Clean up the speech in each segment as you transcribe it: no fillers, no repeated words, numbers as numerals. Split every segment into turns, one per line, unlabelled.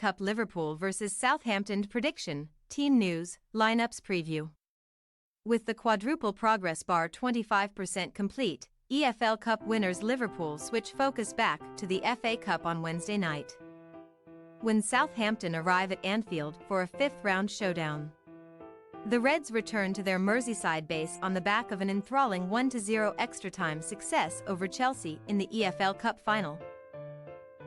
Cup. Liverpool vs Southampton. Prediction, team news, lineups preview. With the quadruple progress bar 25% complete, EFL Cup winners Liverpool switch focus back to the FA Cup on Wednesday night, when Southampton arrive at Anfield for a fifth-round showdown. The Reds return to their Merseyside base on the back of an enthralling 1-0 extra-time success over Chelsea in the EFL Cup final,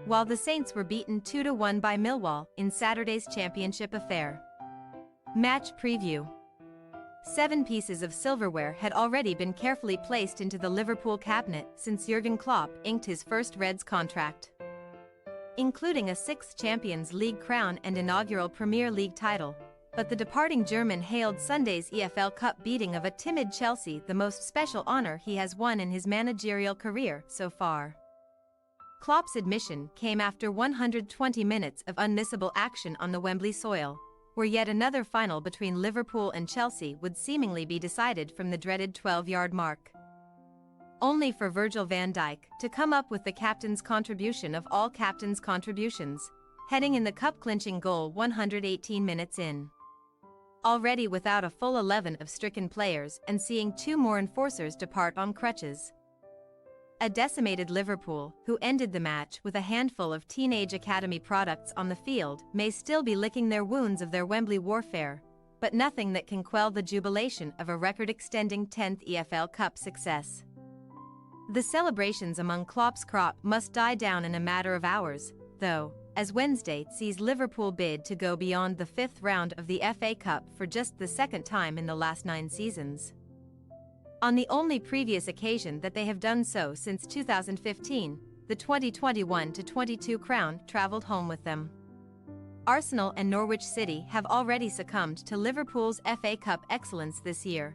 while the Saints were beaten 2-1 by Millwall in Saturday's championship affair. Match preview. 7 pieces of silverware had already been carefully placed into the Liverpool cabinet since Jurgen Klopp inked his first Reds contract, including a 6th Champions League crown and inaugural Premier League title. But the departing German hailed Sunday's EFL Cup beating of a timid Chelsea the most special honor he has won in his managerial career so far. Klopp's admission came after 120 minutes of unmissable action on the Wembley soil, where yet another final between Liverpool and Chelsea would seemingly be decided from the dreaded 12-yard mark, only for Virgil van Dijk to come up with the captain's contribution of all captain's contributions, heading in the cup-clinching goal 118 minutes in. Already without a full 11 of stricken players and seeing 2 more enforcers depart on crutches. A decimated Liverpool, who ended the match with a handful of teenage academy products on the field, may still be licking their wounds of their Wembley warfare, but nothing that can quell the jubilation of a record-extending 10th EFL Cup success. The celebrations among Klopp's crop must die down in a matter of hours, though, as Wednesday sees Liverpool bid to go beyond the 5th round of the FA Cup for just the 2nd time in the last 9 seasons. On the only previous occasion that they have done so since 2015, the 2021-22 crown traveled home with them. Arsenal and Norwich City have already succumbed to Liverpool's FA Cup excellence this year,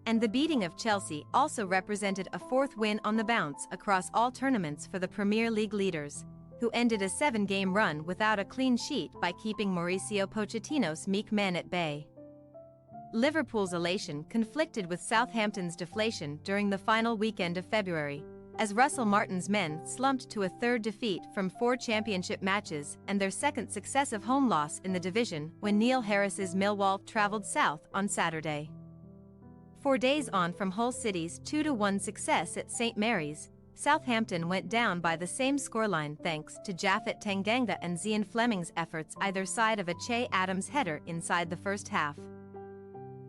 and the beating of Chelsea also represented a 4th win on the bounce across all tournaments for the Premier League leaders, who ended a 7-game run without a clean sheet by keeping Mauricio Pochettino's meek men at bay. Liverpool's elation conflicted with Southampton's deflation during the final weekend of February, as Russell Martin's men slumped to a 3rd defeat from 4 championship matches and their 2nd successive home loss in the division when Neil Harris's Millwall travelled south on Saturday. 4 days on from Hull City's 2-1 success at St Mary's, Southampton went down by the same scoreline thanks to Japhet Tanganga and Zian Fleming's efforts either side of a Che Adams header inside the first half,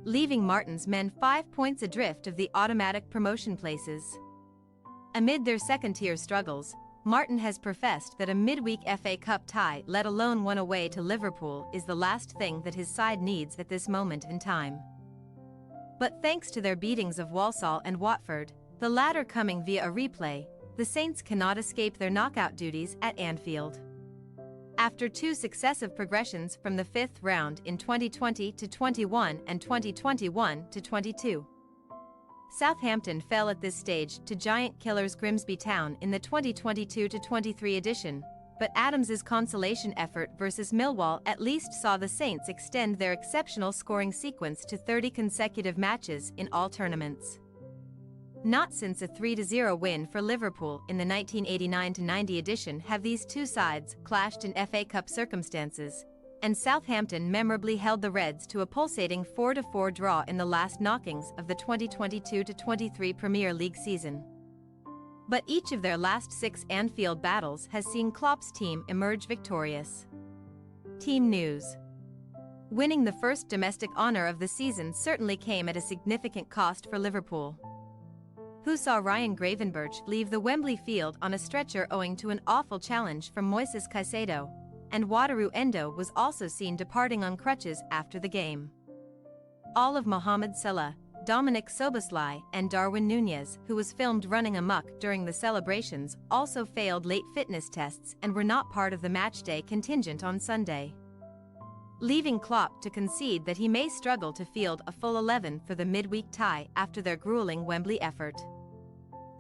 leaving Martin's men 5 points adrift of the automatic promotion places. Amid their second-tier struggles, Martin has professed that a midweek FA Cup tie, let alone one away to Liverpool, is the last thing that his side needs at this moment in time. But thanks to their beatings of Walsall and Watford, the latter coming via a replay, the Saints cannot escape their knockout duties at Anfield. After 2 successive progressions from the 5th round in 2020-21 and 2021-22, Southampton fell at this stage to giant killers Grimsby Town in the 2022-23 edition, but Adams's consolation effort versus Millwall at least saw the Saints extend their exceptional scoring sequence to 30 consecutive matches in all tournaments. Not since a 3-0 win for Liverpool in the 1989-90 edition have these two sides clashed in FA Cup circumstances, and Southampton memorably held the Reds to a pulsating 4-4 draw in the last knockings of the 2022-23 Premier League season. But each of their last 6 Anfield battles has seen Klopp's team emerge victorious. Team news. Winning the first domestic honour of the season certainly came at a significant cost for Liverpool, who saw Ryan Gravenberch leave the Wembley field on a stretcher owing to an awful challenge from Moises Caicedo, and Wataru Endo was also seen departing on crutches after the game. All of Mohamed Salah, Dominic Szoboszlai and Darwin Núñez, who was filmed running amok during the celebrations, also failed late fitness tests and were not part of the matchday contingent on Sunday, leaving Klopp to concede that he may struggle to field a full 11 for the midweek tie after their grueling Wembley effort.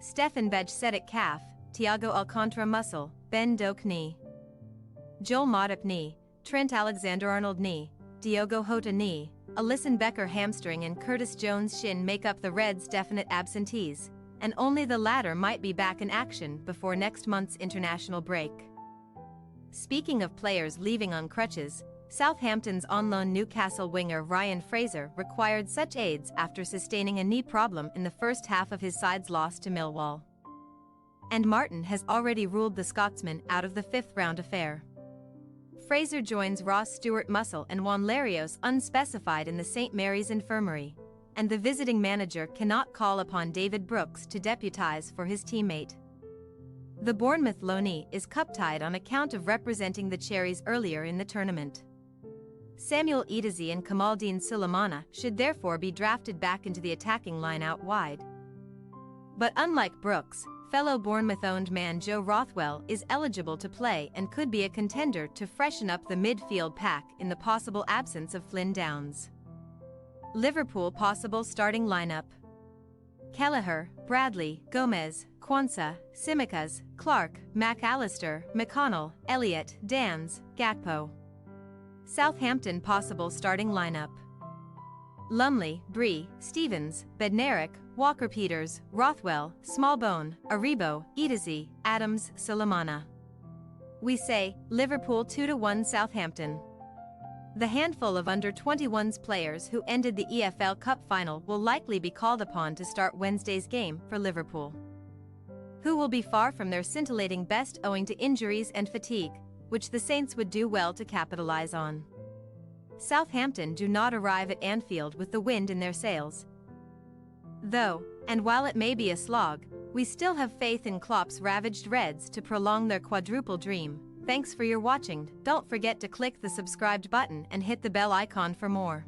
Stefan Bajcetic calf, Thiago Alcantara muscle, Ben Doak knee, Joel Matip knee, Trent Alexander-Arnold knee, Diogo Jota knee, Alisson Becker hamstring and Curtis Jones shin make up the Reds' definite absentees, and only the latter might be back in action before next month's international break. Speaking of players leaving on crutches, Southampton's on-loan Newcastle winger Ryan Fraser required such aids after sustaining a knee problem in the first half of his side's loss to Millwall. And Martin has already ruled the Scotsman out of the fifth-round affair. Fraser joins Ross Stewart-Mussel and Juan Larios unspecified in the St Mary's Infirmary, and the visiting manager cannot call upon David Brooks to deputise for his teammate. The Bournemouth loanee is cup-tied on account of representing the Cherries earlier in the tournament. Samuel Edazi and Kamaldeen Sulemana should therefore be drafted back into the attacking line out wide. But unlike Brooks, fellow Bournemouth-owned man Joe Rothwell is eligible to play and could be a contender to freshen up the midfield pack in the possible absence of Flynn Downs. Liverpool possible starting lineup: Kelleher, Bradley, Gomez, Quansah, Tsimikas, Clark, McAllister, McConnell, Elliott, Dans, Gakpo. Southampton possible starting lineup: Lumley, Bree, Stevens, Bednarik, Walker-Peters, Rothwell, Smallbone, Aribo, Edazi, Adams, Sulemana. We say, Liverpool 2-1 Southampton. The handful of under-21s players who ended the EFL Cup final will likely be called upon to start Wednesday's game for Liverpool, who will be far from their scintillating best owing to injuries and fatigue, which the Saints would do well to capitalise on. Southampton do not arrive at Anfield with the wind in their sails, though, and while it may be a slog, we still have faith in Klopp's ravaged Reds to prolong their quadruple dream. Thanks for your watching. Don't forget to click the subscribed button and hit the bell icon for more.